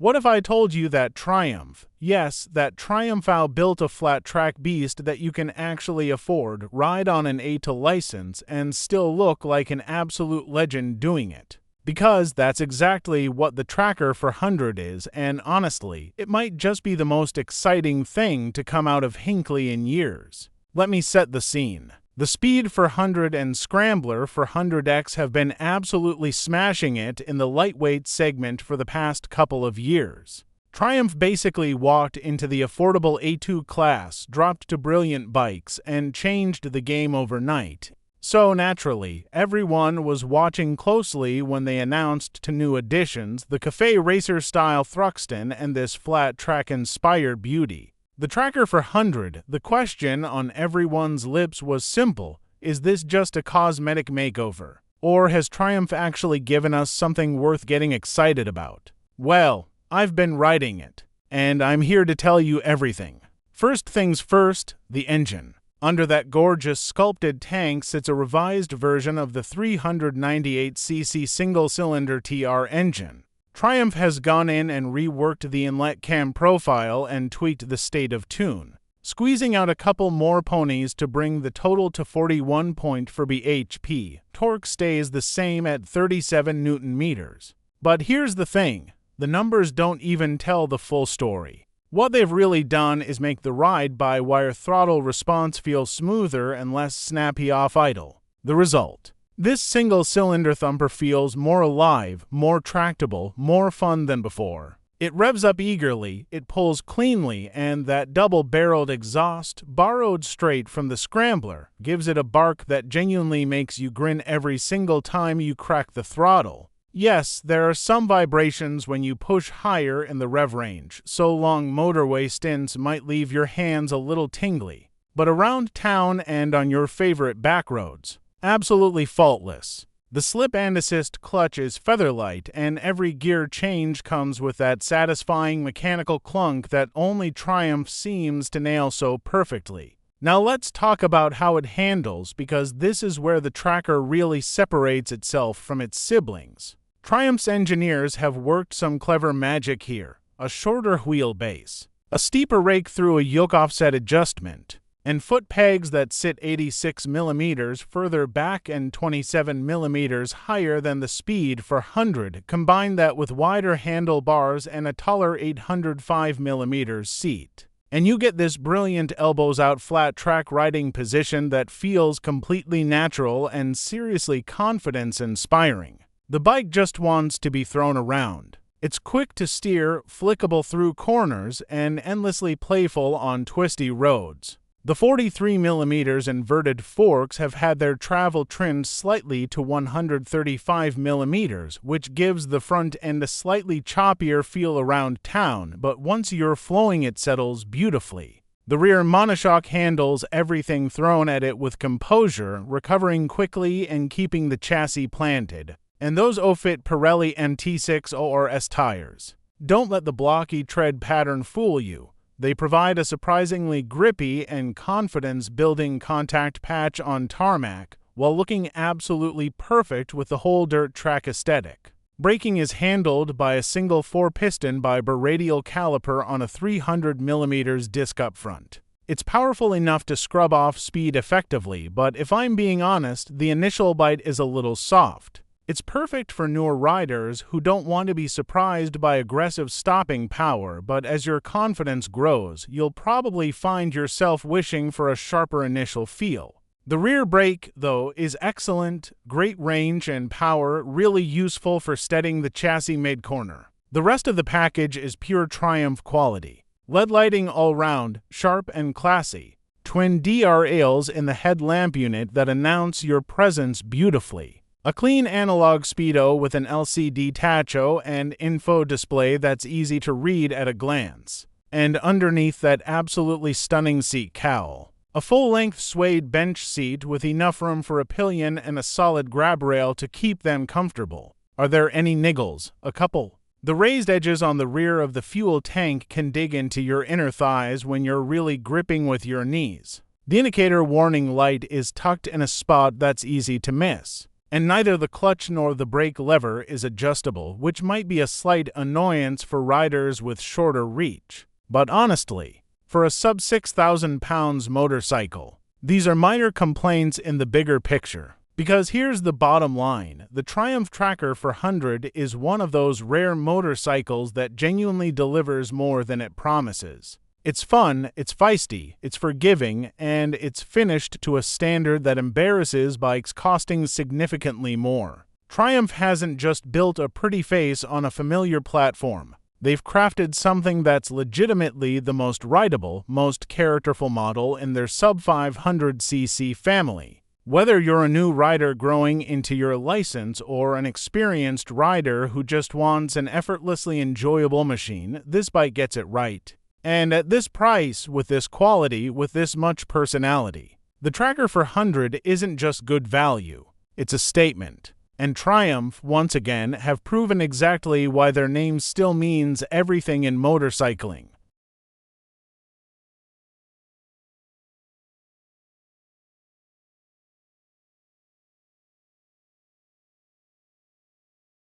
What if I told you that Triumph, yes, that Triumph built a flat-track beast that you can actually afford, ride on an A2 license, and still look like an absolute legend doing it? Because that's exactly what the Tracker 400 is, and honestly, it might just be the most exciting thing to come out of Hinckley in years. Let me set the scene. The Speed 400 and Scrambler 400X have been absolutely smashing it in the lightweight segment for the past couple of years. Triumph basically walked into the affordable A2 class, dropped to brilliant bikes, and changed the game overnight. So naturally, everyone was watching closely when they announced two new additions, the Cafe Racer-style Thruxton and this flat-track-inspired beauty. The Tracker 400, the question on everyone's lips was simple: is this just a cosmetic makeover? Or has Triumph actually given us something worth getting excited about? Well, I've been riding it, and I'm here to tell you everything. First things first, the engine. Under that gorgeous sculpted tank sits a revised version of the 398cc single-cylinder TR engine. Triumph has gone in and reworked the inlet cam profile and tweaked the state of tune, squeezing out a couple more ponies to bring the total to 41 for bhp. Torque stays the same at 37 Nm. But here's the thing, the numbers don't even tell the full story. What they've really done is make the ride-by-wire throttle response feel smoother and less snappy off idle. The result: this single-cylinder thumper feels more alive, more tractable, more fun than before. It revs up eagerly, it pulls cleanly, and that double-barreled exhaust, borrowed straight from the Scrambler, gives it a bark that genuinely makes you grin every single time you crack the throttle. Yes, there are some vibrations when you push higher in the rev range, so long motorway stints might leave your hands a little tingly. But around town and on your favorite back roads, absolutely faultless. The slip and assist clutch is featherlight, and every gear change comes with that satisfying mechanical clunk that only Triumph seems to nail so perfectly. Now let's talk about how it handles, because this is where the Tracker really separates itself from its siblings. Triumph's engineers have worked some clever magic here: a shorter wheelbase, a steeper rake through a yoke offset adjustment, and foot pegs that sit 86 mm further back and 27 mm higher than the Speed 400. Combine that with wider handlebars and a taller 805 mm seat, and you get this brilliant elbows-out flat-track riding position that feels completely natural and seriously confidence-inspiring. The bike just wants to be thrown around. It's quick to steer, flickable through corners, and endlessly playful on twisty roads. The 43 mm inverted forks have had their travel trimmed slightly to 135 mm, which gives the front end a slightly choppier feel around town, but once you're flowing it settles beautifully. The rear monoshock handles everything thrown at it with composure, recovering quickly and keeping the chassis planted. And those fit Pirelli MT-60 RS tires. Don't let the blocky tread pattern fool you. They provide a surprisingly grippy and confidence-building contact patch on tarmac, while looking absolutely perfect with the whole dirt track aesthetic. Braking is handled by a single 4-piston Bybre radial caliper on a 300 mm disc up front. It's powerful enough to scrub off speed effectively, but if I'm being honest, the initial bite is a little soft. It's perfect for newer riders who don't want to be surprised by aggressive stopping power, but as your confidence grows, you'll probably find yourself wishing for a sharper initial feel. The rear brake, though, is excellent, great range and power, really useful for steadying the chassis mid-corner. The rest of the package is pure Triumph quality. LED lighting all round, sharp and classy. Twin DR aisles in the headlamp unit that announce your presence beautifully. A clean analog speedo with an LCD tacho and info display that's easy to read at a glance. And underneath that absolutely stunning seat cowl, a full-length suede bench seat with enough room for a pillion and a solid grab rail to keep them comfortable. Are there any niggles? A couple. The raised edges on the rear of the fuel tank can dig into your inner thighs when you're really gripping with your knees. The indicator warning light is tucked in a spot that's easy to miss. And neither the clutch nor the brake lever is adjustable, which might be a slight annoyance for riders with shorter reach. But honestly, for a sub 6,000 pounds motorcycle, these are minor complaints in the bigger picture. Because here's the bottom line, the Triumph Tracker 400 is one of those rare motorcycles that genuinely delivers more than it promises. It's fun, it's feisty, it's forgiving, and it's finished to a standard that embarrasses bikes costing significantly more. Triumph hasn't just built a pretty face on a familiar platform. They've crafted something that's legitimately the most rideable, most characterful model in their sub 500cc family. Whether you're a new rider growing into your license or an experienced rider who just wants an effortlessly enjoyable machine, this bike gets it right. And at this price, with this quality, with this much personality, the Tracker 400 isn't just good value, it's a statement. And Triumph, once again, have proven exactly why their name still means everything in motorcycling.